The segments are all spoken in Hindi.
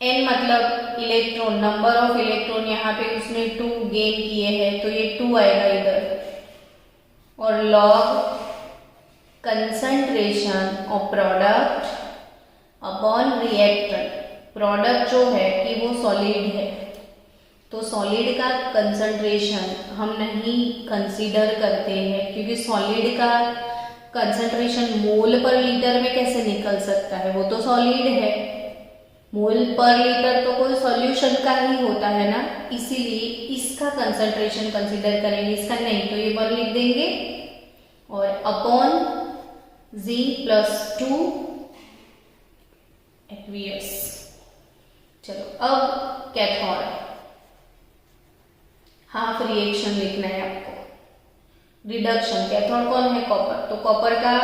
n मतलब इलेक्ट्रॉन, नंबर ऑफ इलेक्ट्रॉन, यहाँ पे उसने 2 गेन किए हैं तो ये 2 आएगा इधर, और log concentration of product upon reactant. Product जो है कि वो सॉलिड है, तो सॉलिड का कंसंट्रेशन हम नहीं कंसीडर करते हैं, क्योंकि सॉलिड का कंसंट्रेशन मोल पर लीटर में कैसे निकल सकता है, वो तो सॉलिड है। मोल पर लीटर तो कोई सॉल्यूशन का ही होता है ना, इसीलिए इसका कंसंट्रेशन कंसीडर करेंगे, इसका नहीं, तो ये 1 लिख देंगे और अपॉन Z+2 aqueous। चलो अब कैथोड हाफ रिएक्शन लिखना है आपको। रिडक्शन, कैथोड कौन है, कॉपर, तो कॉपर का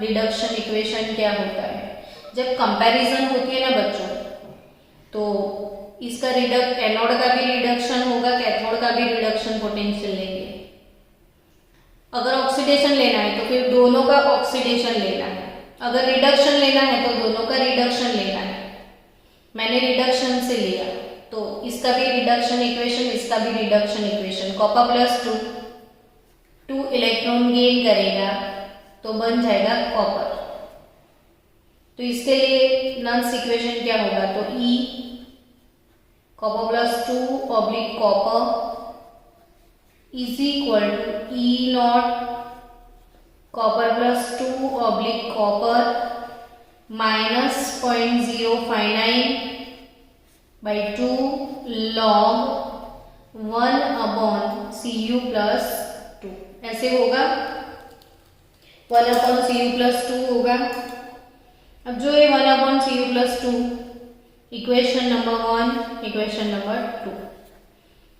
रिडक्शन इक्वेशन क्या होता है, जब कंपैरिजन होती है ना बच्चों, तो इसका एनोड का भी रिडक्शन होगा, कैथोड का भी रिडक्शन पोटेंशियल लेंगे। अगर ऑक्सीडेशन लेना है तो फिर दोनों का ऑक्सीडेशन लेना है, अगर रिडक्शन लेना है तो दोनों का रिडक्शन लेना है। मैंने रिडक्शन से लिया तो इसका भी रिडक्शन इक्वेशन, इसका भी reduction equation. Copper +2 2 electron gain करेगा तो बन जाएगा कॉपर। तो इसके लिए नॉन्स इक्वेशन क्या होगा, तो E copper +2 oblique copper is equal to E0 copper +2 oblique copper minus 0.059/2 log 1/Cu+2 ऐसे होगा, 1/Cu+2 होगा। अब जो ये 1/Cu+2 equation number 1, equation number 2।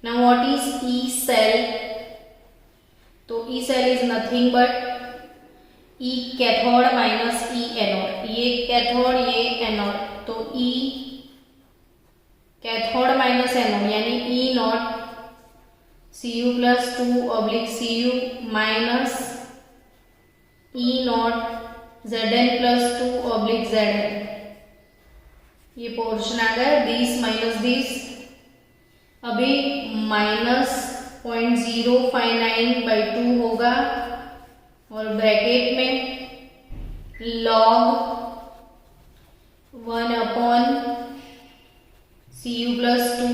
Now what is E cell, तो E cell is nothing but E cathode minus E anode, ये कैथोड ये एनोड, तो E कैथोड माइनस एनोड यानी E0 Cu+2 oblique Cu minus E0 Zn+2 oblique Zn। ये पोर्शन आ गया, दिस माइनस दिस, अभी माइनस 0.059/2 होगा और ब्रैकेट में log 1/Cu+2।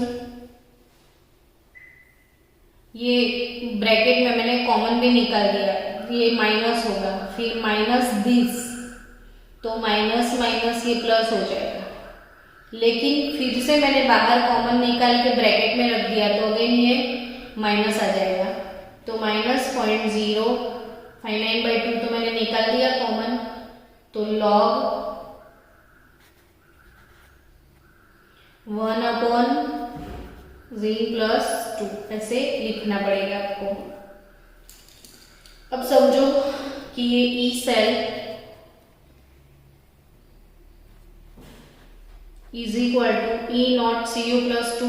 ये ब्रैकेट में मैंने कॉमन भी निकाल दिया, ये माइनस होगा, फिर माइनस दिस, तो माइनस माइनस ये प्लस हो जाएगा। लेकिन फिर से मैंने बाहर कॉमन निकाल के ब्रैकेट में रख दिया तो अगेन ये माइनस आ जाएगा, तो माइनस 0.059/2 तो मैंने निकाल दिया कॉमन, तो log 1/Z+2 ऐसे लिखना पड़ेगा आपको। अब समझो कि ये E cell is equal to E0 Cu+2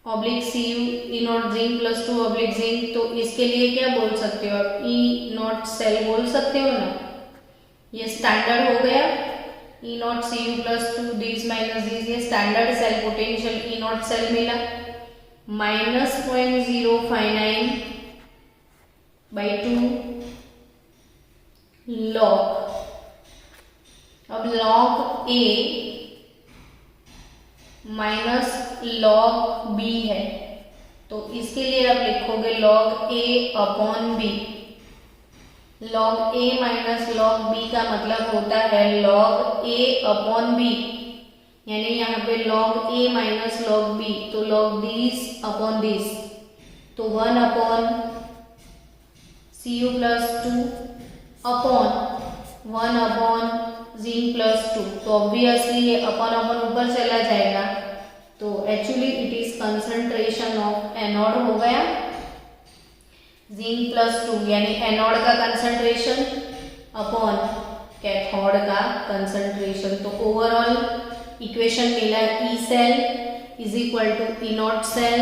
oblique Cu, E0 Zinc+2 oblique Zinc, तो इसके लिए क्या बोल सकते हो आप, E0 सेल बोल सकते हो ना, ये स्टैंडर्ड हो गया। E0 Cu+2 this minus this, ये standard cell potential E0 cell मिला, माइनस 0.059/2 log। अब log A minus log B है, तो इसके लिए आप लिखोगे log A/B। log A minus log B का मतलब होता है log A/B, यानी यहाँ पे log A minus log B, तो log दिस अपॉन दिस, तो 1/Cu+2 अपॉन 1/Zinc+2, तो ऑब्वियसली ये अपॉन ऊपर चला जाएगा, तो actually it is concentration of anode हो गया Zinc+2 यानी एनोड का कंसंट्रेशन अपॉन कैथोड का कंसंट्रेशन। तो ओवरऑल इक्वेशन मिला E cell is equal to E0 cell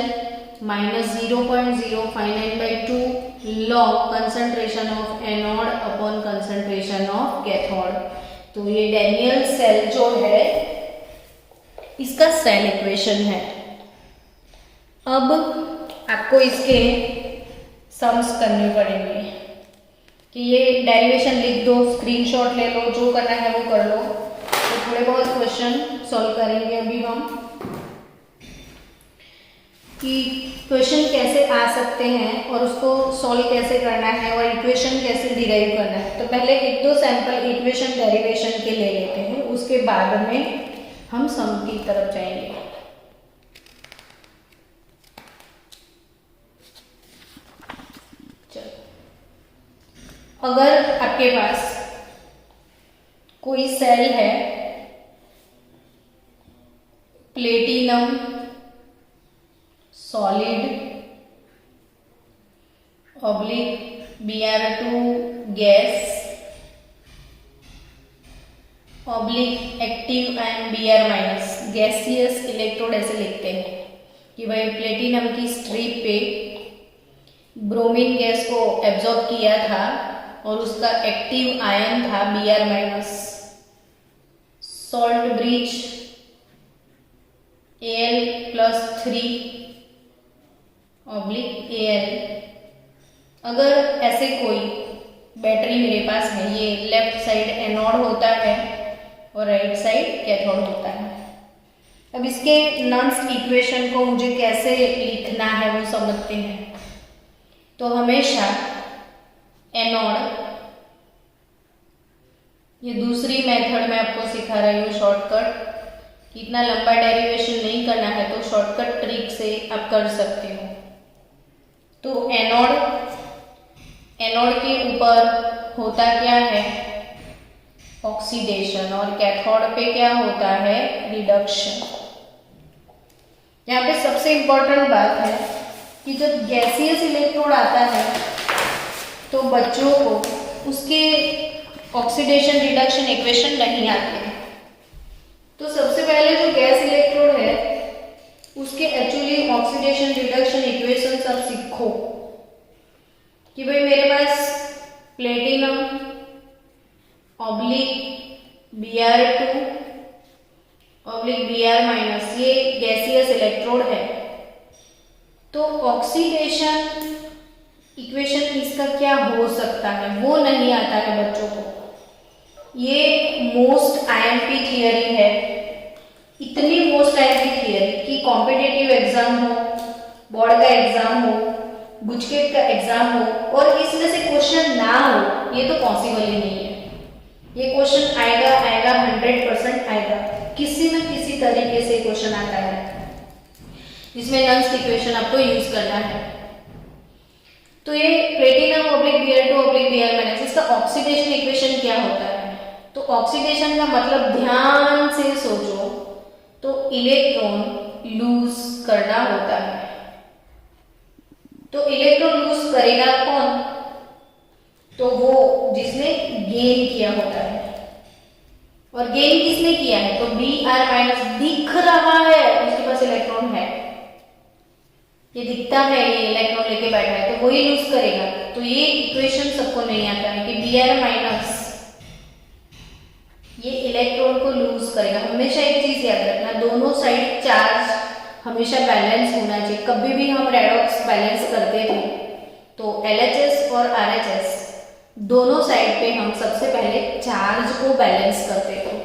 minus 0.059/2 log concentration of anode upon concentration of cathode. तो ये डैनियल सेल जो है इसका सेल इक्वेशन है। अब आपको इसके सम्स करने पड़ेंगे कि ये डेरिवेशन लिख दो, स्क्रीनशॉट ले लो, जो करना है वो कर लो। तो थोड़े बहुत क्वेश्चन सॉल्व करेंगे अभी हम कि क्वेश्चन कैसे आ सकते हैं और उसको सॉल्व कैसे करना है और इक्वेशन कैसे डिराइव करना है। तो पहले एक दो सैंपल इक्वेशन डेरिवेशन के ले लेते हैं, उसके बाद में हम सम की तरफ जाएंगे। चलो, अगर आपके पास कोई सेल है platinum solid oblique Br2 gas oblique active ion Br minus gaseous electrode, ऐसे लिखते हैं कि भाई प्लेटिनम की स्ट्रिप पे ब्रोमीन गैस को एब्जॉर्ब किया था और उसका एक्टिव आयन था Br minus, salt bridge Al+3 oblique Al। अगर ऐसे कोई बैटरी मेरे पास है, ये लेफ्ट साइड एनोड होता है और राइट साइड कैथोड होता है। अब इसके नॉन्स इक्वेशन को मुझे कैसे लिखना है वो समझते हैं। तो हमेशा एनोड, ये दूसरी मेथड में आपको सिखा रही हूँ शॉर्टकट, इतना लंबा डेरिवेशन नहीं करना है तो शॉर्टकट ट्रिक से आप कर सकते हो। तो एनोड के ऊपर होता क्या है ऑक्सीडेशन और कैथोड पे क्या होता है रिडक्शन। यहाँ पे सबसे इंपॉर्टेंट बात है कि जब गैसियस इलेक्ट्रोड आता है तो बच्चों को उसके ऑक्सीडेशन रिडक्शन इक्वेशन नहीं आते हैं। तो सबसे पहले जो गैस इलेक्ट्रोड है उसके एक्चुअली ऑक्सीडेशन रिडक्शन इक्वेशन सब सीखो कि भाई मेरे पास platinum oblique Br2 oblique Br minus, ये गैसियस इलेक्ट्रोड है। तो ऑक्सीडेशन इक्वेशन इसका क्या हो सकता है वो नहीं आता है बच्चों को। ये मोस्ट आईएमपी थियरी है, इतनी मोस्ट आईएमपी थियरी कि कॉम्पिटिटिव एग्जाम हो, बोर्ड का एग्जाम हो, गुजकेट का एग्जाम हो और इसमें से क्वेश्चन ना हो, ये तो पॉसिबल ही नहीं है। ये क्वेश्चन आएगा 100% आएगा, किसी न किसी तरीके से क्वेश्चन आता है जिसमें नॉन्स इक्वेशन आपको यूज करना है। तो ये platinum oblique Br2 oblique Br minus, इसका ऑक्सीडेशन इक्वेशन क्या होता है? तो ऑक्सीडेशन का मतलब ध्यान से सोचो तो इलेक्ट्रॉन लूज करना होता है। तो इलेक्ट्रॉन लूज करेगा कौन? तो वो जिसने गेन किया होता है। और गेन किसने किया है? तो Br माइनस दिख रहा है उसके पास इलेक्ट्रॉन है, ये दिखता है, ये इलेक्ट्रॉन लेके बैठा है तो वही लूज करेगा। तो ये इक्वेशन सबको नहीं आता है कि Br माइनस ये इलेक्ट्रॉन को लूज करेगा। हमेशा एक चीज याद रखना, दोनों साइड चार्ज हमेशा बैलेंस होना चाहिए। कभी भी हम रेडॉक्स बैलेंस करते थे तो LHS और RHS दोनों साइड पे हम सबसे पहले चार्ज को बैलेंस करते थे।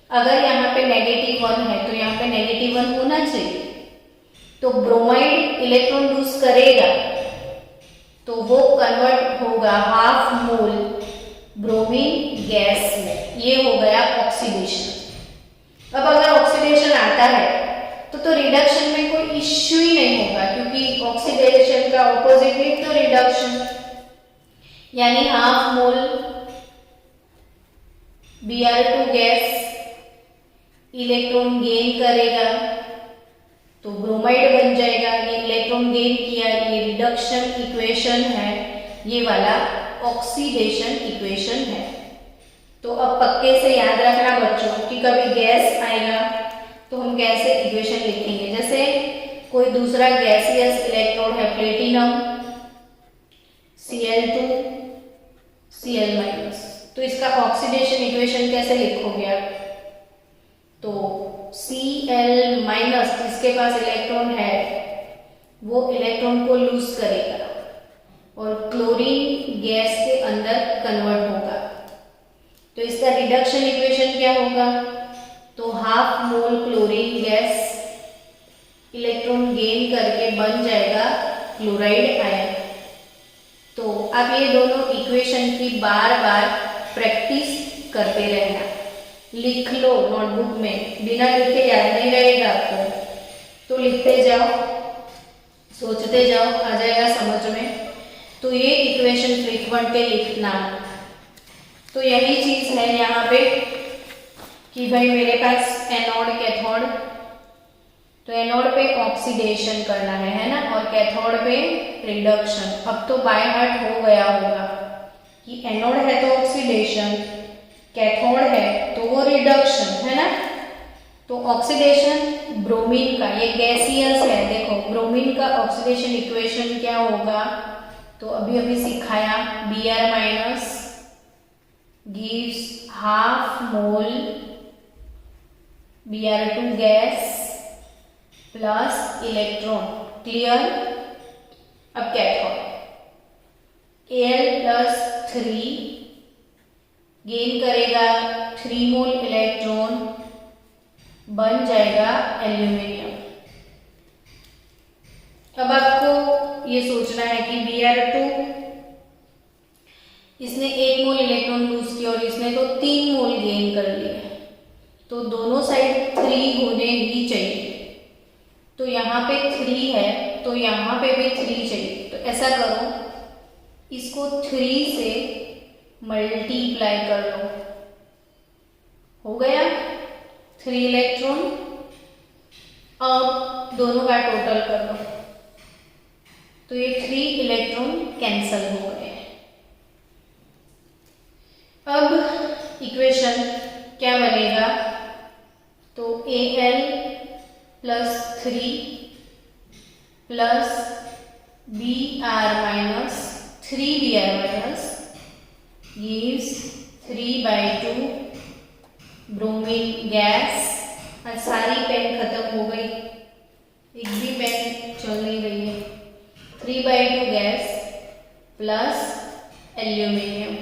अगर यहाँ पे -1 है तो यहाँ पे -1 होना चाहिए। तो ब्रोमाइड इलेक्ट्रॉन लूज करेगा तो वो कन्वर्ट होगा हाफ मोल ब्रोमीन गैस में, ये हो गया ऑक्सीडेशन। अब अगर ऑक्सीडेशन आता है तो रिडक्शन में कोई इश्यू ही नहीं होगा, क्योंकि ऑक्सीडेशन का ऑपोजिट भी तो रिडक्शन, यानी half mole Br2 gas electron gain करेगा तो ब्रोमाइड बन जाएगा। ये इलेक्ट्रॉन गेन किया, ये रिडक्शन इक्वेशन है, ये वाला ऑक्सीडेशन इक्वेशन है। तो अब पक्के से याद रखना बच्चों कि कभी गैस आएगा तो हम कैसे इक्वेशन लिखेंगे। जैसे कोई दूसरा गैसियस इलेक्ट्रोड है प्लेटिनम Cl2 Cl माइनस, तो इसका ऑक्सीडेशन इक्वेशन कैसे लिखोगे आप? तो Cl माइनस जिसके पास इलेक्ट्रॉन है वो इलेक्ट्रॉन को लूज करेगा और क्लोरीन गैस के अंदर कन्वर्ट होगा। तो इसका रिडक्शन इक्वेशन क्या होगा? तो half mole chlorine gas electron gain करके बन जाएगा क्लोराइड आयन। तो आप ये दोनों इक्वेशन की बार बार प्रैक्टिस करते रहना, लिख लो नोटबुक में, बिना लिखे याद नहीं रहेगा आपको, तो लिखते जाओ, सोचते जाओ, आ जाएगा समझ में। तो ये इक्वेशन फ्रीक्वेंटली लिखना। तो यही चीज है यहाँ पे कि भाई मेरे पास एनोड कैथोड, तो एनोड पे ऑक्सीडेशन करना है ना, और कैथोड पे रिडक्शन। अब तो बाय हार्ट हो गया होगा कि एनोड है तो ऑक्सीडेशन, कैथोड है तो वो रिडक्शन है ना। तो ऑक्सीडेशन ब्रोमीन का, ये गैसियस है, देखो ब्रोमीन का ऑक्सीडेशन इक्वेशन क्या होगा? तो अभी अभी सिखाया, Br minus gives half mole Br2 gas plus electron, clear. अब कैथोड Al+3 गेन करेगा 3 मोल इलेक्ट्रॉन, बन जाएगा एल्यूमिनियम। अब आपको ये सोचना है कि Br2 इसने 1 मोल इलेक्ट्रॉन लूज किया और इसने तो 3 मोल गेन कर लिए, तो दोनों साइड 3 होने ही चाहिए। तो यहाँ पे 3 है तो यहाँ पे भी 3 चाहिए। तो ऐसा करो, इसको 3 से मल्टीप्लाई कर लो, हो गया 3 इलेक्ट्रॉन। अब दोनों का टोटल कर लो, तो ये 3 इलेक्ट्रॉन कैंसल हो गए। अब इक्वेशन क्या बनेगा? तो Al+3 plus Br minus 3Br minus gives 3/2 bromine gas. आज सारी पेन खत्म हो गई, एक भी पेन चल नहीं रही है। 3/2 गैस प्लस एल्यूमिनियम।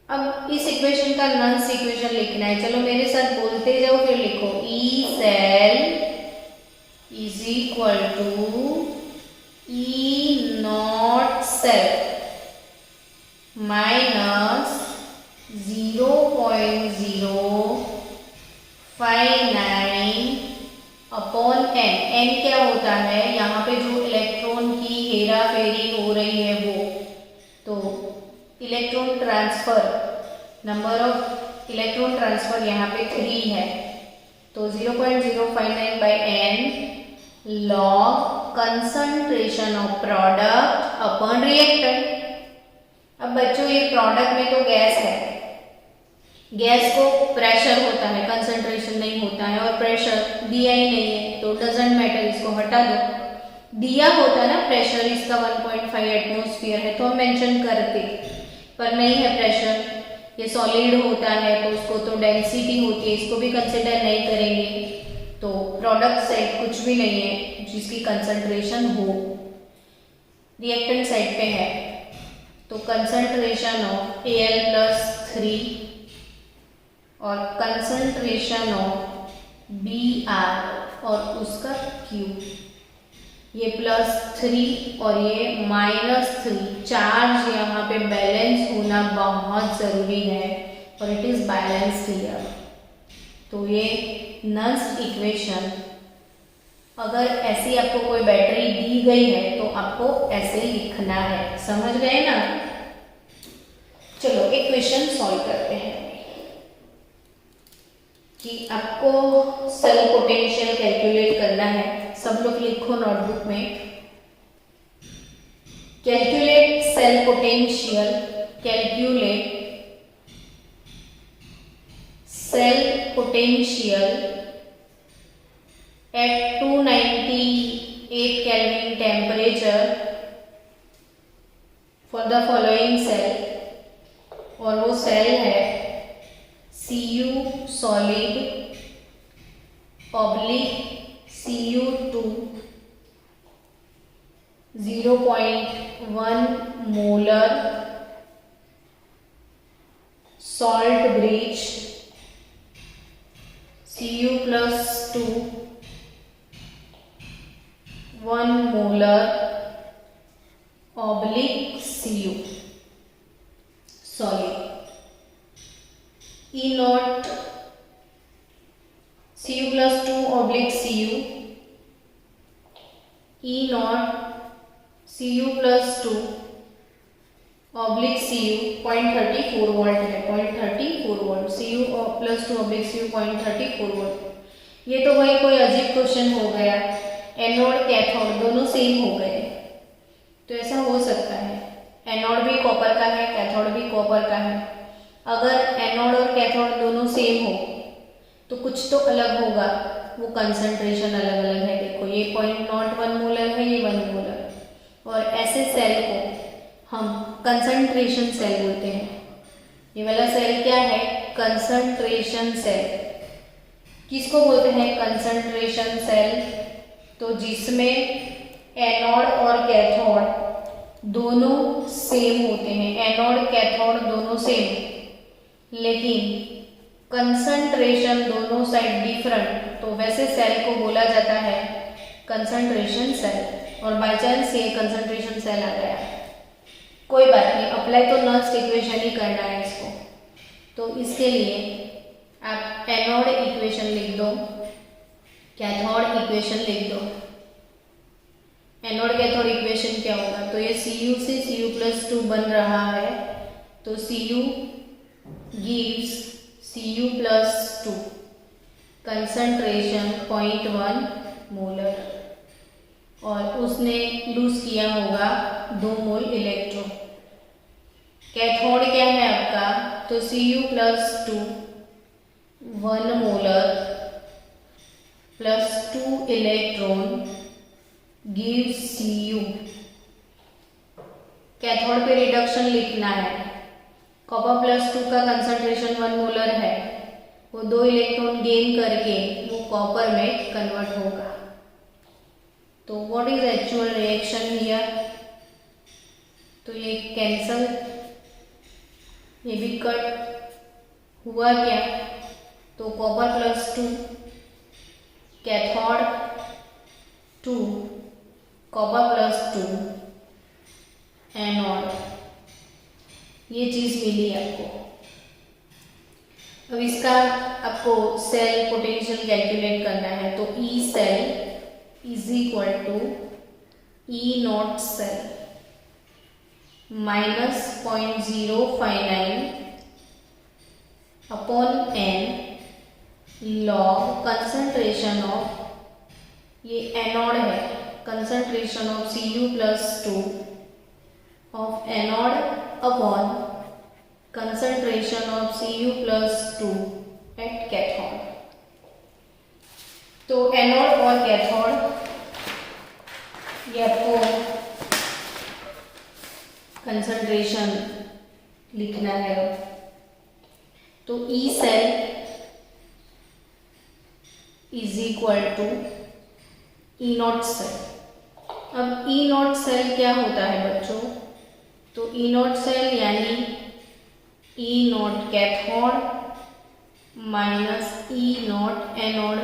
अब इस इक्वेशन का नंस इक्वेशन लिखना है। चलो मेरे साथ बोलते जाओ, फिर लिखो। E cell is equal to E not cell minus 0.059 upon n. N क्या होता है? यहाँ पे जो इलेक्ट्रॉन की हेरा फेरी हो रही है वो, तो electron transfer, number of electron transfer यहाँ पे 3 है, तो 0.059 by n log concentration of product upon reactant. अब बच्चों ये प्रोडक्ट में तो गैस है, गैस को प्रेशर होता है, कंसंट्रेशन नहीं होता है, और प्रेशर दिया ही नहीं है तो डजंट मैटर, इसको हटा दो। दिया होता ना प्रेशर, इसका 1.5 एटमॉस्फेयर है तो हम मेंशन करते, पर नहीं है प्रेशर, ये सॉलिड होता है तो उसको तो डेंसिटी होती है, इसको भी कंसिडर नहीं करेंगे। तो प्रोडक्ट साइड कुछ भी नहीं है जिसकी कंसंट्रेशन हो, रिएक्टेंट साइड पे है, तो कंसंट्रेशन ऑफ Al+3 और कंसंट्रेशन ऑफ Br और उसका क्यूब, ये +3 और ये -3। चार्ज यहाँ पे बैलेंस होना बहुत जरूरी है और इट इज बैलेंस्ड हियर। तो ये नंस इक्वेशन, अगर ऐसी आपको कोई बैटरी दी गई है तो आपको ऐसे लिखना है, समझ गए ना। चलो इक्वेशन सॉल्व करते हैं कि आपको सेल पोटेंशियल कैलकुलेट करना है। सब लोग लिखो नोटबुक में, calculate cell potential, calculate cell potential at 298 Kelvin temperature for the following cell, और वो सेल है Cu solid oblique Cu2 0.1 molar salt bridge Cu+2 1 molar oblique Cu solid E not Cu+2 oblique Cu E not Cu+2 oblique Cu 0.34 volt है, 0.34 volt Cu+2 oblique Cu 0.34 volt. ये तो भाई कोई अजीब क्वेश्चन हो गया, एनोड कैथोड दोनों सेम हो गए। तो ऐसा हो सकता है एनोड भी कॉपर का है, कैथोड भी कॉपर का है। अगर एनोड और कैथोड दोनों सेम हो तो कुछ तो अलग होगा, वो कंसंट्रेशन अलग अलग है। देखो ये 0.01 मोलर है, ये 1 मोलर। और ऐसे सेल को हम कंसंट्रेशन सेल बोलते हैं। ये वाला सेल क्या है? Concentration cell. किसको बोलते हैं कंसंट्रेशन सेल? तो जिसमें एनोड और कैथोड दोनों सेम होते हैं, एनोड कैथोड दोनों सेम, लेकिन कंसंट्रेशन दोनों साइड डिफरेंट, तो वैसे सेल को बोला जाता है कंसंट्रेशन सेल। और बाय चांस ये कंसंट्रेशन सेल आ गया, कोई बात नहीं, अप्लाई तो नेक्स्ट इक्वेशन ही करना है इसको। तो इसके लिए आप एनोड इक्वेशन लिख दो, कैथोड इक्वेशन लिख दो। एनोड कैथोड इक्वेशन क्या होगा? तो ये Cu से Cu+2 बन रहा है, तो Cu gives Cu+2 concentration 0.1 molar, और उसने लूज किया होगा 2 मोल इलेक्ट्रॉन। कैथोड क्या है आपका? तो Cu+2 1 molar +2 electron gives Cu। Cathode पे रिडक्शन लिखना है। कॉपर+2 का कंसंट्रेशन 1 मोलर है, वो 2 इलेक्ट्रॉन गेन करके वो कॉपर में कन्वर्ट होगा। तो what is actual reaction here? तो ये कैंसल, ये भी कट हुआ क्या? तो कॉपर+2 कैथोड 2 कॉपर+2 एनोड, ये चीज मिली आपको। अब इसका आपको सेल पोटेंशियल कैलकुलेट करना है। तो E cell is equal to E not cell -0.059 upon n log concentration of, ये एनोड है, concentration of Cu+2 of anode upon concentration of Cu+2 at cathode. तो एनोड और कैथोड ये आपको कंसंट्रेशन लिखना है। तो E cell is equal to E not cell. अब ई नॉट सेल क्या होता है बच्चों? तो ई नॉट सेल यानी E naught cathode minus E naught anode.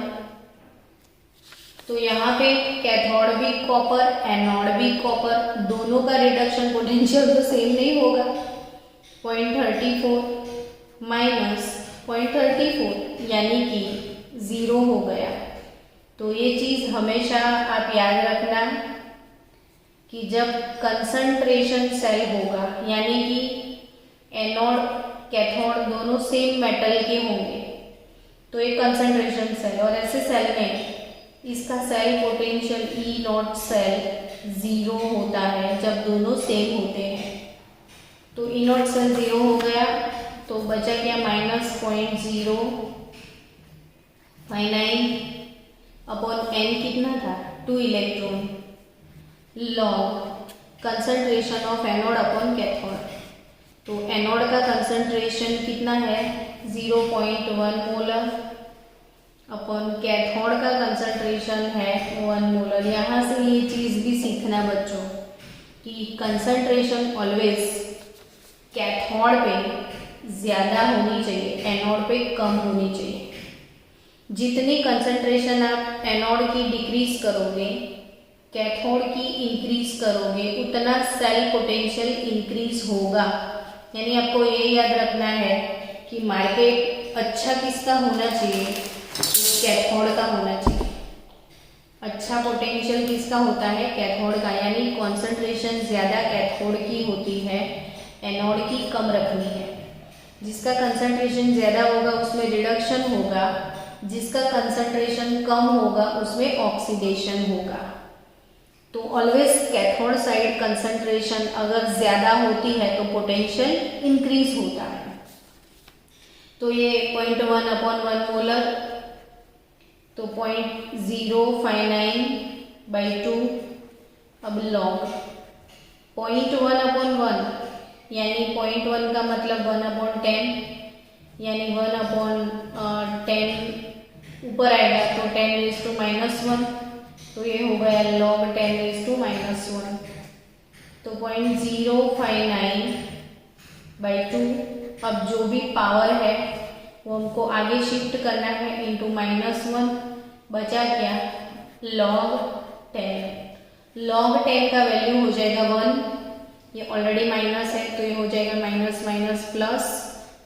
तो यहाँ पे कैथोड भी कॉपर, एनोड भी कॉपर, दोनों का रिडक्शन पोटेंशियल तो सेम नहीं होगा। 0.34 माइनस 0.34 यानी कि 0 हो गया। तो ये चीज हमेशा आप याद रखना कि जब कंसंट्रेशन सेल होगा, यानी कि एनोड कैथोड दोनों सेम मेटल के होंगे, तो ये कंसंट्रेशन सेल। और ऐसे सेल में इसका cell potential E not cell 0 होता है जब दोनों सेम होते हैं। तो ई नॉट सेल 0 हो गया, तो बचा क्या? -0.059 अपॉन n कितना था? 2 electron log concentration of anode upon cathode. तो एनोड का कंसंट्रेशन कितना है? 0.1 मोलर अपन कैथोड का कंसंट्रेशन है 1 मोलर। यहाँ से ये चीज़ भी सीखना बच्चों कि कंसंट्रेशन ऑलवेज कैथोड पे ज़्यादा होनी चाहिए, एनोड पे कम होनी चाहिए। जितनी कंसंट्रेशन आप एनोड की डिक्रीज करोगे, कैथोड की इंक्रीज करोगे, उतना सेल पोटेंशियल इंक्रीज होगा। यानी आपको ये याद रखना है कि मार्केट अच्छा किसका होना चाहिए, तो कैथोड का होना चाहिए। अच्छा पोटेंशियल किसका होता है, कैथोड का। यानी कॉन्सेंट्रेशन ज़्यादा कैथोड की होती है, एनोड की कम रखनी है। जिसका कंसंट्रेशन ज़्यादा होगा उसमें रिडक्शन होगा, जिसका कंसंट्रेशन कम होगा उसमें ऑक्सीडेशन होगा। तो ऑलवेज कैथोड साइड कंसंट्रेशन अगर ज़्यादा होती है तो पोटेंशियल इंक्रीज होता है। तो ये 0.1/1 मोलर, तो 0.059/2। अब लॉग 0.1/1 यानी 0.1 का मतलब 1/10, यानी 1/10 ऊपर आएगा तो 10⁻⁻1, तो ये हो गया log 10⁻⁻1। तो 0.059/2। अब जो भी पावर है वो हमको आगे शिफ्ट करना है इंटू -1, बचा क्या log 10। log 10 का वैल्यू हो जाएगा 1, ये ऑलरेडी माइनस है तो ये हो जाएगा माइनस माइनस प्लस,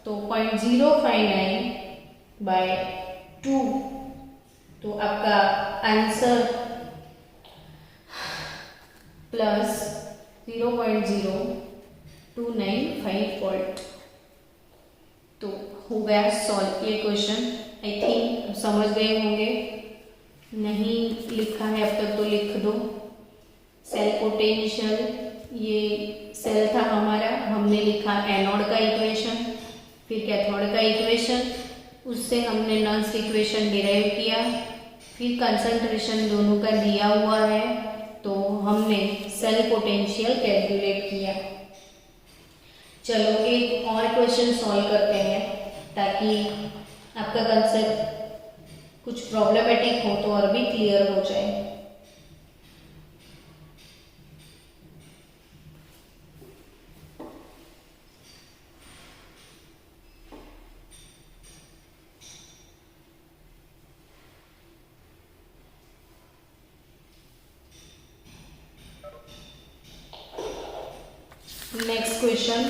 तो 0.059/2। तो आपका आंसर प्लस 0.0295 वोल्ट। तो हो गया सॉल्व ये क्वेश्चन। आई थिंक समझ गए होंगे, नहीं लिखा है अब तक तो लिख दो। सेल पोटेंशियल, ये सेल था हमारा, हमने लिखा एनोड का इक्वेशन, फिर कैथोड का इक्वेशन, उससे हमने नॉन्स इक्वेशन डिराइव किया, फिर कंसंट्रेशन दोनों का दिया हुआ है तो हमने सेल पोटेंशियल कैलकुलेट किया। चलो एक और क्वेश्चन सॉल्व करते हैं ताकि आपका कंसेप्ट कुछ प्रॉब्लमेटिक हो तो और भी क्लियर हो जाए। नेक्स्ट क्वेश्चन,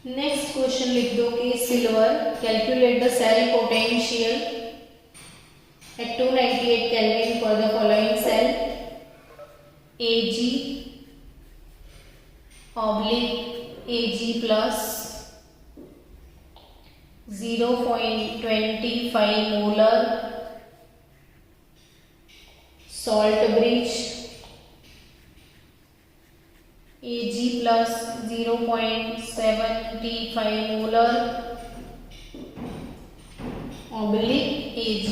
नेक्स्ट क्वेश्चन लिख दो कि silver, calculate the cell potential at 298 kelvin for the following cell Ag Ag plus 0.25 molar salt bridge, Ag plus 0.75 molar oblique Ag।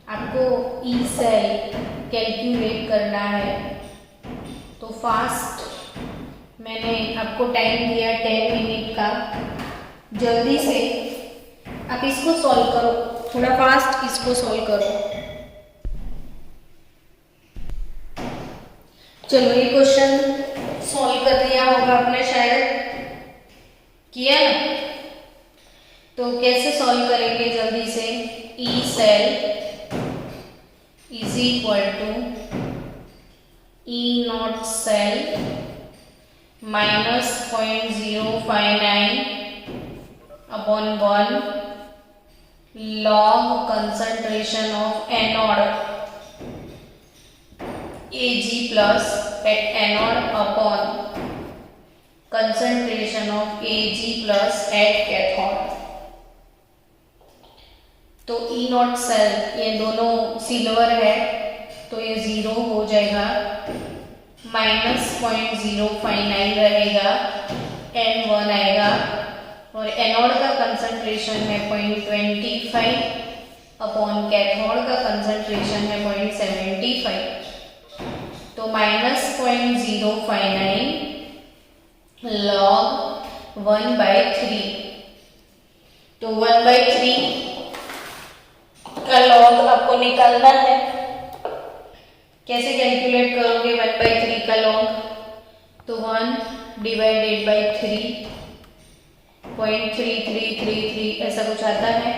आपको ई सेल कैलकुलेट करना है तो फास्ट, मैंने आपको टाइम दिया 10 मिनट का, जल्दी से आप इसको सॉल्व करो, थोड़ा फास्ट इसको सॉल्व करो। चलो ये क्वेश्चन सॉल्व कर दिया होगा आपने, शायद किया ना। तो कैसे सॉल्व करेंगे जल्दी से, E cell is equal to E not cell minus 0.059/1 log concentration of anode Ag plus at anode upon concentration of Ag plus at cathode। तो ई नॉट सेल ये दोनों सिल्वर है तो ये 0 हो जाएगा, -0.059 रहेगा, N1 आएगा, और एनोड का कंसंट्रेशन है 0.25 अपॉन कैथोड का कंसंट्रेशन है 0.75। तो -0.059 log 1/3। तो 1/3 का लॉग आपको निकालना है। कैसे कैलकुलेट करोगे 1/3 का लॉग? तो 1/3 ऐसा कुछ आता है।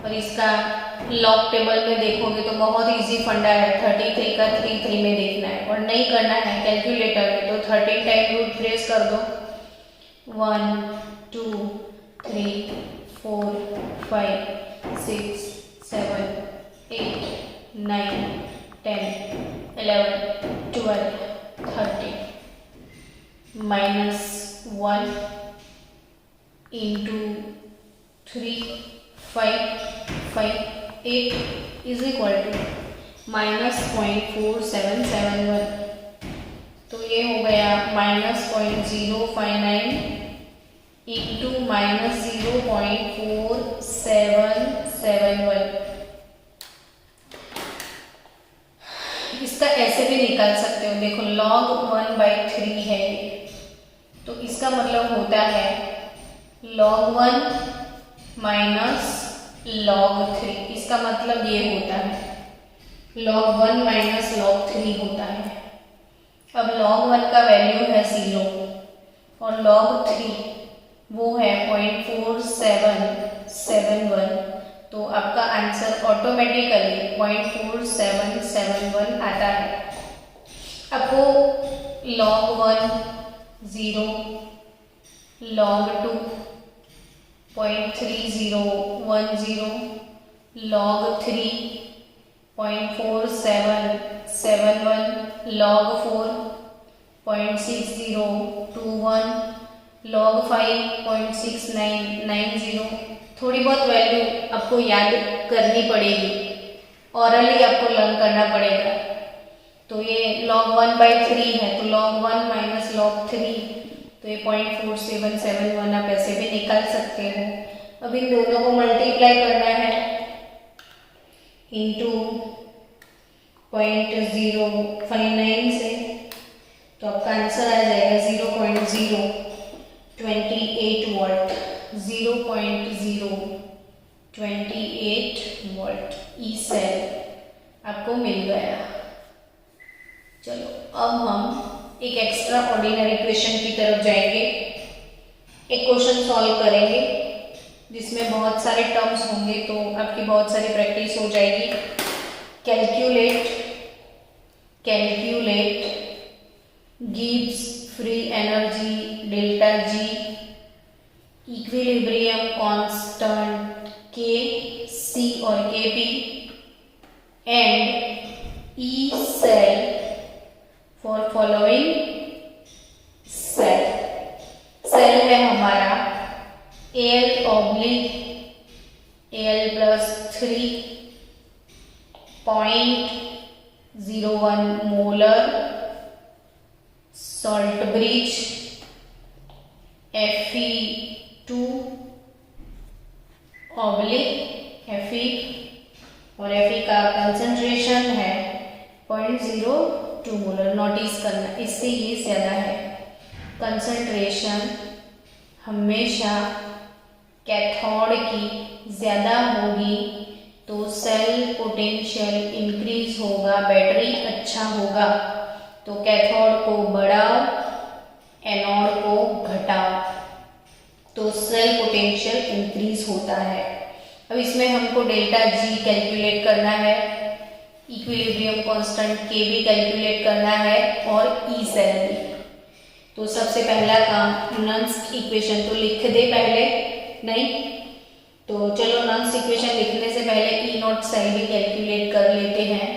और इसका लॉग टेबल में देखोगे तो बहुत इजी फंडा है, 33 का 3 में देखना है। और नहीं करना है कैलकुलेटर में तो 13 टाइम रूट प्रेस कर दो। 1 2 3 4 5 6 7 8 9 10 11 12 13 -1 into 3 5 5 8 is equal to -0.4771। तो ये हो गया -0.059 इंटू -0.4771। इसका ऐसे भी निकाल सकते हो, देखो log 1/3 है ये, तो इसका मतलब होता है log 1 माइनस log 3। इसका मतलब ये होता है log 1 माइनस log 3 होता है। अब log 1 का वैल्यू है 0 और log 3 वो है 0.4771। तो आपका आंसर ऑटोमेटिकली 0.4771 आता है। आपको log 1 0, log 2 0.3010, log 3 0.4771, log 4 0.6021, log 5 0.6990। थोड़ी बहुत वैल्यू आपको याद करनी पड़ेगी, ऑरली आपको लर्न करना पड़ेगा। तो ये log 1/3 है, तो log 1 माइनस log 3, तो ये 0.4771 आप ऐसे भी निकाल सकते हो। अब इन दोनों को मल्टीप्लाई करना है इंटू 0.059 से, तो आपका आंसर आ जाएगा 0.028 वोल्ट। 0.028 वोल्ट ई सेल आपको मिल गया। चलो अब हम एक एक्स्ट्रा ऑर्डिनरी क्वेश्चन की तरफ जाएंगे। एक क्वेश्चन सॉल्व करेंगे जिसमें बहुत सारे टर्म्स होंगे, तो आपकी बहुत सारी प्रैक्टिस हो जाएगी। कैलकुलेट गिव्स free energy delta G, equilibrium constant K C और K P and E cell for following cell. Cell है हमारा Al3.01 molar salt bridge, Fe2/Fe, और Fe का कंसंट्रेशन है 0.02 मोलर। नोटिस करना, इससे ये ज्यादा है। कंसंट्रेशन हमेशा कैथोड की ज्यादा होगी तो सेल पोटेंशियल इंक्रीज होगा, बैटरी अच्छा होगा। तो कैथोड को बढ़ाओ, एनोड को घटाओ, तो सेल पोटेंशियल इंक्रीज होता है। अब इसमें हमको डेल्टा जी कैलकुलेट करना है, इक्विलिब्रियम कांस्टेंट के भी कैलकुलेट करना है और ई सेल भी। तो सबसे पहला काम नन्स इक्वेशन तो लिख दे पहले, नहीं तो चलो नन्स इक्वेशन लिखने से पहले ई नॉट सेल भी कैलकुलेट कर लेते हैं।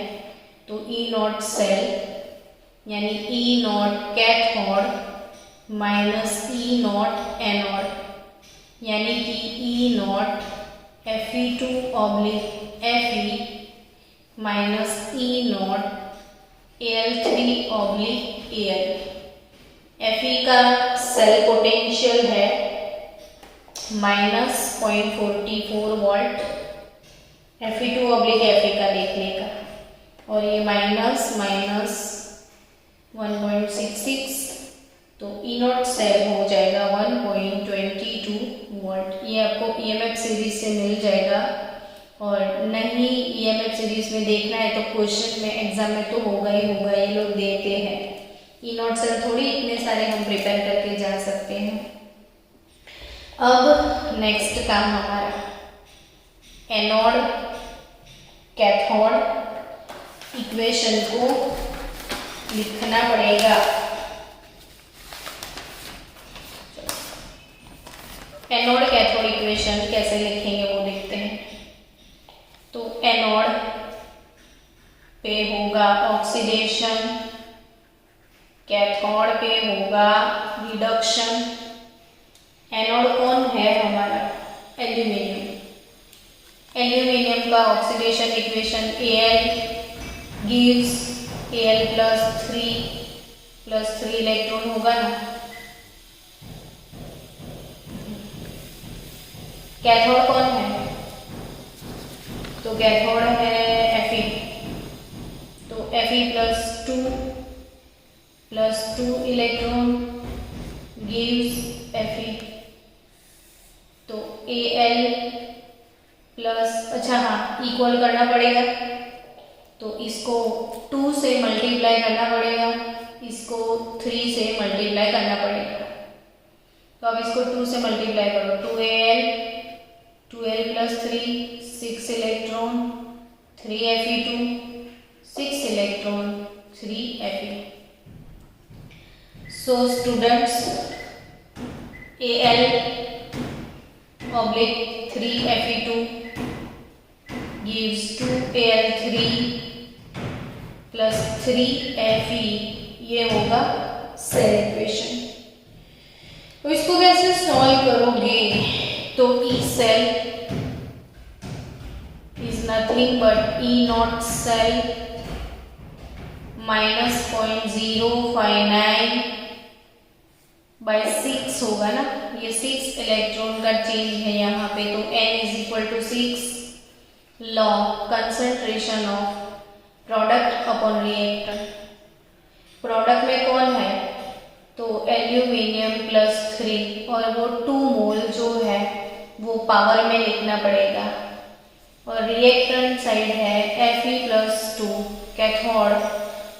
तो ई नॉट सेल यानी E naught cathode minus E naught anode, यानी कि E naught Fe2/Fe minus E naught Al3/Al। Fe का सेल पोटेंशियल है -0.44 वोल्ट, Fe2/Fe का देखने का, और ये माइनस 1.66, तो ई नॉट सेल हो जाएगा 1.22 वोल्ट। ये आपको ईएमएफ सीरीज से मिल जाएगा, और नहीं ईएमएफ सीरीज में देखना है तो क्वेश्चन में एग्जाम में तो होगा ही होगा, ये लोग देते हैं। ई नॉट सेल थोड़ी इतने सारे हम प्रिपेयर करके जा सकते हैं। अब नेक्स्ट काम हमारा एनोड कैथोड इक्वेशन को लिखना पड़ेगा। एनोड कैथोड इक्वेशन कैसे लिखेंगे वो देखते हैं। तो एनोड पे होगा ऑक्सीडेशन, कैथोड पे होगा रिडक्शन। एनोड कौन है हमारा? एल्यूमिनियम। एल्यूमिनियम का oxidation equation Al gives Al plus 3 electron होगा ना। कैथोड कौन है? तो कैथोड है Fe, तो Fe plus 2 electron gives Fe। तो Al प्लस, अच्छा हाँ, इक्वल करना पड़ेगा, तो इसको 2 से मल्टीप्लाई करना पड़ेगा, इसको 3 से मल्टीप्लाई करना पड़ेगा। तो अब इसको 2 से मल्टीप्लाई करो, 2Al plus 3 6 electron 3Fe2 6 electron 3Fe। So students, Al oblique 3Fe2 gives 2Al3 plus 3Fe, ये होगा सेल इक्वेशन। तो इसको कैसे सॉल्व करोगे? तो E cell is nothing but E not cell minus 0.059 by 6 होगा ना, ये 6 इलेक्ट्रॉन का चेंज है यहाँ पे। तो n is equal to 6 log concentration of product upon reactant. Product में कौन है? तो एल्यूमिनियम प्लस 3, और वो 2 मोल जो है वो पावर में लिखना पड़ेगा, और रिएक्टेंट साइड है Fe प्लस 2 कैथोड,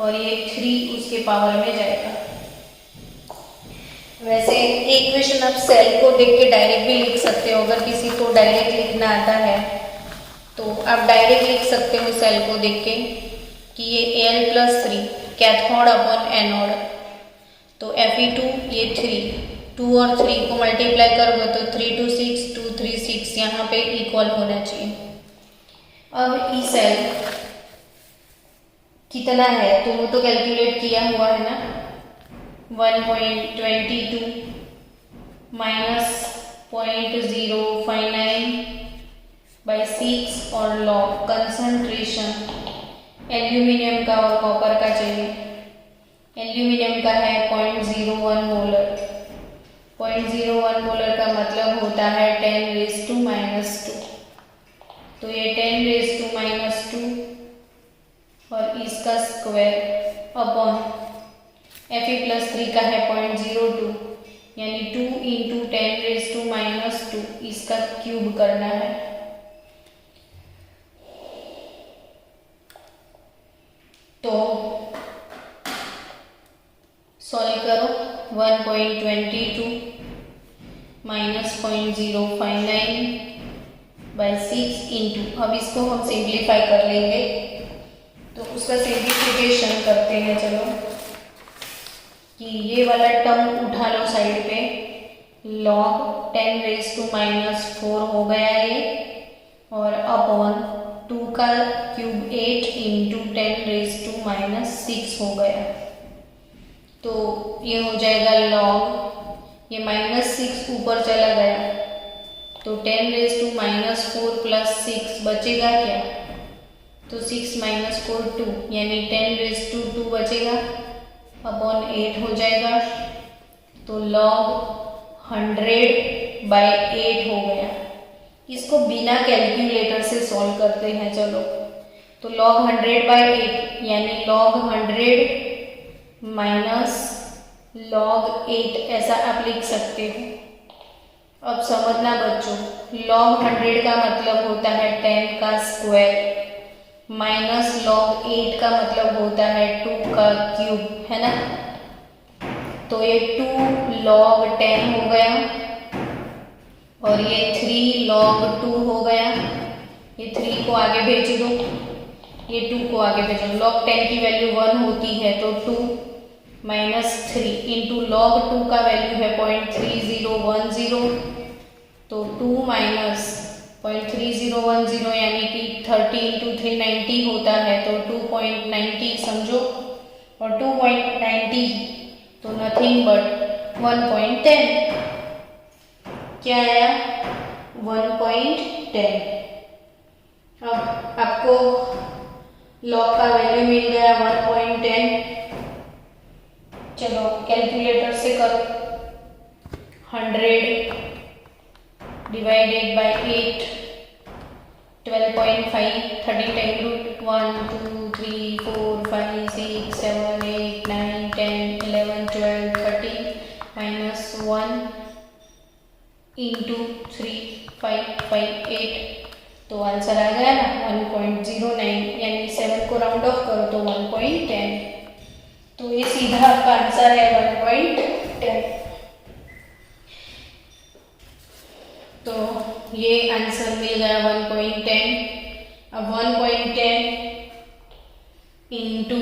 और ये 3 उसके पावर में जाएगा। वैसे इक्वेशन आप सेल को देख के डायरेक्ट भी लिख सकते हो, अगर किसी को डायरेक्ट लिखना आता है तो आप डायरेक्ट लिख सकते हो सेल को देख के कि ये Al plus 3 cathode upon anode, तो Fe2 ये 2 और 3 को मल्टीप्लाई करोगे तो 3 2 6 2 3 6, यहाँ पे इक्वल होना चाहिए। अब ई सेल कितना है तो वो तो कैलकुलेट किया हुआ है ना, 1.22 माइनस 0.059 बाय 6, और लॉग कंसंट्रेशन एल्यूमिनियम का और कॉपर का चाहिए। एल्यूमिनियम का है 0.01 मोलर। 0.01 मोलर का मतलब होता है 10⁻², तो ये 10⁻², और इसका स्क्वायर अपॉन Fe प्लस 3 का है 0.02, यानी 2 × 10⁻², इसका क्यूब करना है। तो सॉल्व करो, 1.22 माइनस 0.059 बाय 6 इंटू, अब इसको हम सिंप्लीफाई कर लेंगे, तो उसका सिंप्लीफिकेशन करते हैं। चलो कि ये वाला टर्म उठा लो साइड पे, log 10⁻⁻4 हो गया ये, और अपॉन 2 का क्यूब 8 × 10⁻⁻6 हो गया, तो ये हो जाएगा log, ये -6 ऊपर चला गया, तो 10⁻⁻4 प्लस 6 बचेगा क्या? तो 6 - 4 2, यानी 10⁻² बचेगा, अपॉन 8 हो जाएगा, तो log 100/8 हो गया। इसको बिना कैलकुलेटर से सॉल्व करते हैं। चलो, तो log 100/8 यानी log 100 माइनस log 8 ऐसा आप लिख सकते हो। अब समझना बच्चों, log 100 का मतलब होता है 10 का स्क्वायर, माइनस log 8 का मतलब होता है 2 का क्यूब, है ना। तो ये 2 log 10 हो गया और ये 3 log 2 हो गया। ये 3 को आगे भेज दो, ये 2 को आगे भेजो। log 10 की वैल्यू 1 होती है तो 2 माइनस 3 इंटू log 2 का वैल्यू है 0.3010, तो 2 माइनस 0.3010 यानी कि 30 इंटू 3 90 होता है, तो 2.90 समझो। और 2.90 तो नथिंग बट 1.10। क्या आया? 1.10। अब आपको log का वैल्यू मिल गया 1.10। चलो कैलकुलेटर से करो। 100 divided by 8, 12.5, 13 time root 1 2 3 4 5 6 7 8 9 10 11 12 13 minus 1 into 3 5 5 8, तो आंसर आ गया ना 1.09, यानी 7 को राउंड ऑफ करो तो 1.10, तो ये सीधा आपका आंसर है 1.10। तो ये आंसर मिल गया 1.10। अब 1.10 इंटू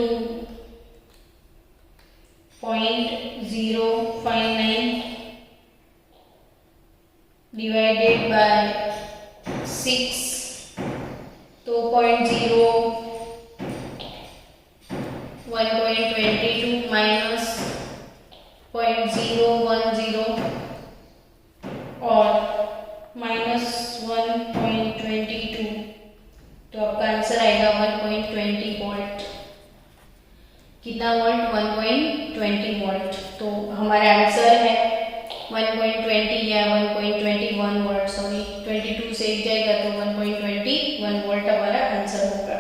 0.059 डिवाइडेड बाय 6, तो 1.22 माइनस 0.010 और माइनस 1.22, तो आपका आंसर आएगा 1.20 वोल्ट। कितना वोल्ट? 1.20 वोल्ट। तो हमारा आंसर है 1.20 या 1.21 वोल्ट, सॉरी 22 से एक जाएगा तो 1.21 वोल्ट हमारा आंसर होगा।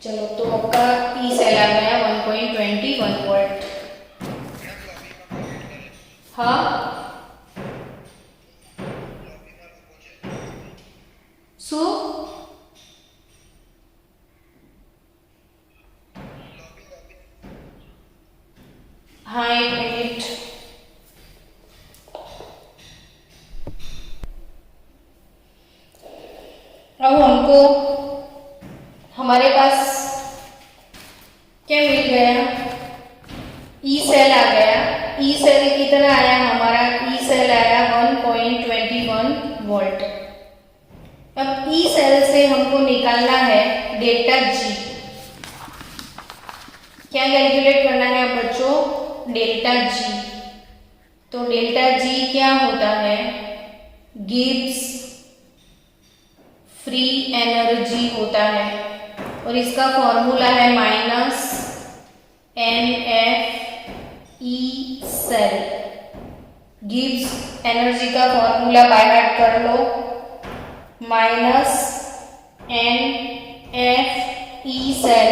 चलो तो आपका ई सेल आ गया 1.21 वोल्ट। हाँ सो हाँ, एक मिनट। अब हमको हमारे पास क्या मिल गया? ई सेल आ गया। ई सेल कितना आया हमारा? ई सेल आया 1.21 वोल्ट। अब ई सेल से हमको निकालना है डेल्टा जी। क्या कैलकुलेट करना है बच्चों? Delta G. तो डेल्टा जी क्या होता है? गिब्स फ्री एनर्जी होता है और इसका फॉर्मूला है minus NF E cell. Gibbs energy का फॉर्मूला बाय हार्ट कर लो, माइनस NF ई सेल।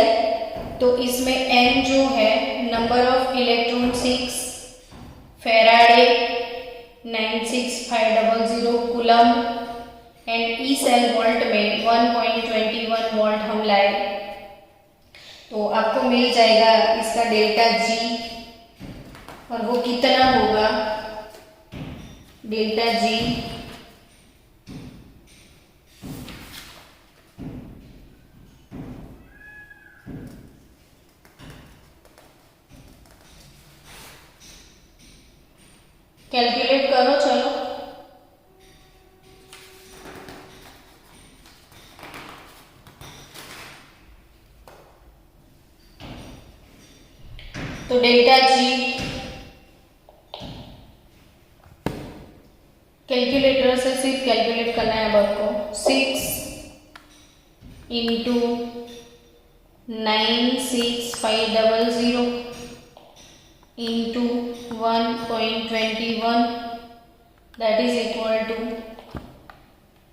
तो इसमें N जो है number of electron 6, Faraday 96500 coulomb and E cell volt में 1.21 वोल्ट हम लाए, तो आपको मिल जाएगा इसका डेल्टा जी। और वो कितना होगा? डेल्टा जी कैलकुलेट करो। चलो तो डेल्टा जी कैलकुलेटर से सिर्फ कैलकुलेट करना है अब आपको। 6 into 96500 into 1.21 that is equal to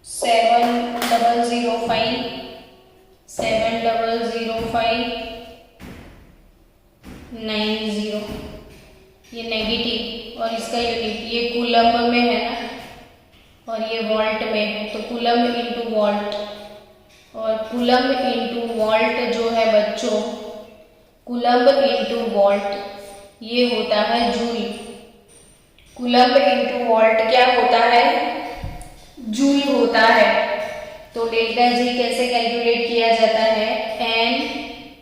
7,005 90, ये नेगेटिव, और इसका यूनिट ये कूलम्ब में है ना और ये वोल्ट में है, तो कूलम्ब इंटू वोल्ट, और कूलम्ब इंटू वोल्ट जो है बच्चों, कूलम्ब इंटू वोल्ट ये होता है जूल। कूलम्ब इंटू वोल्ट क्या होता है? जूल होता है। तो डेल्टा जी कैसे कैलकुलेट किया जाता है?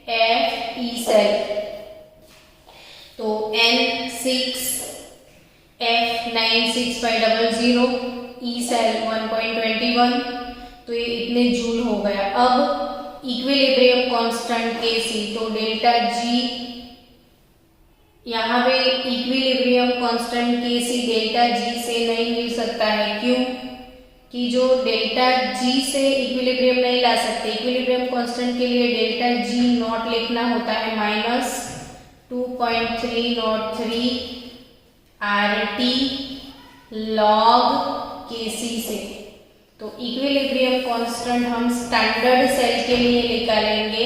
NF E सेल, तो N6 F9 6.00 E सेल 1.21, तो ये इतने जूल हो गया। अब इक्विलिब्रियम कांस्टेंट Kc, तो डेल्टा जी यहाँ पे equilibrium constant Kc delta G से नहीं मिल सकता है। क्यों? कि जो डेल्टा जी से इक्विलिब्रियम नहीं ला सकते, इक्विलिब्रियम कांस्टेंट के लिए डेल्टा जी नॉट लिखना होता है -2.303 RT log Kc से। तो इक्विलिब्रियम कांस्टेंट हम स्टैंडर्ड सेल के लिए निकालेंगे,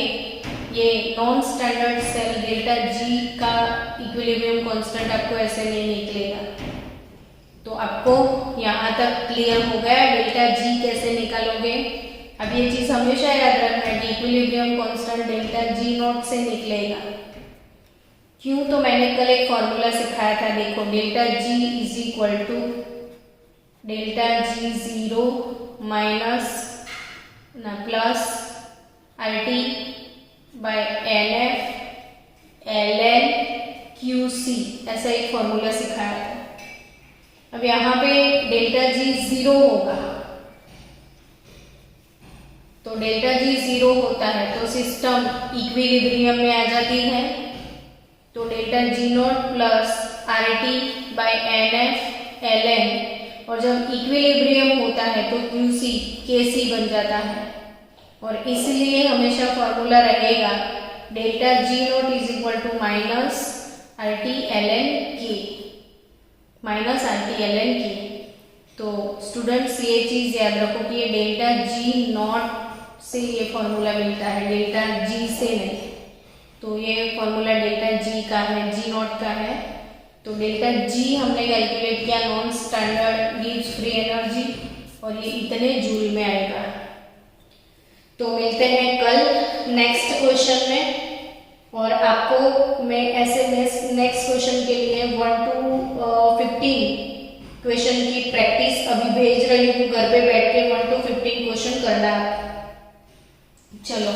ये non standard cell delta G का इक्विलिब्रियम कांस्टेंट आपको ऐसे नहीं निकलेगा। तो आपको यहाँ तक क्लियर हो गया डेल्टा जी कैसे निकालोगे। अब ये चीज हमेशा याद रखना है कि equilibrium constant delta G not से निकलेगा। क्यों? तो मैंने कल एक फॉर्मूला सिखाया था, देखो delta G is equal to delta G 0 minus plus RT by NF ln QC, ऐसा एक फॉर्मूला सिखाया था। अब यहाँ पे डेल्टा जी 0 होगा, तो डेल्टा जी 0 होता है तो सिस्टम इक्विलिब्रियम में आ जाती है। तो delta G not plus RT by NF ln, और जब इक्विलिब्रियम होता है तो QC Kc बन जाता है, और इसलिए हमेशा फॉर्मूला रहेगा delta G not is equal to minus RT ln K, minus RT ln K। तो स्टूडेंट्स ये चीज याद रखो कि ये डेल्टा जी नॉट से ये फॉर्मूला मिलता है, डेल्टा जी से नहीं। तो ये फॉर्मूला डेल्टा जी का है, जी नॉट का है। तो डेल्टा जी हमने कैलकुलेट किया, non standard gives free energy, और ये इतने जूल में आएगा। तो मिलते हैं कल नेक्स्ट क्वेश्चन में, और आपको मैं ऐसे नेक्स्ट क्वेश्चन के लिए 1 to 15 क्वेश्चन की प्रैक्टिस अभी भेज रही हूँ, घर पे बैठ के 1 to 15 क्वेश्चन करना। चलो।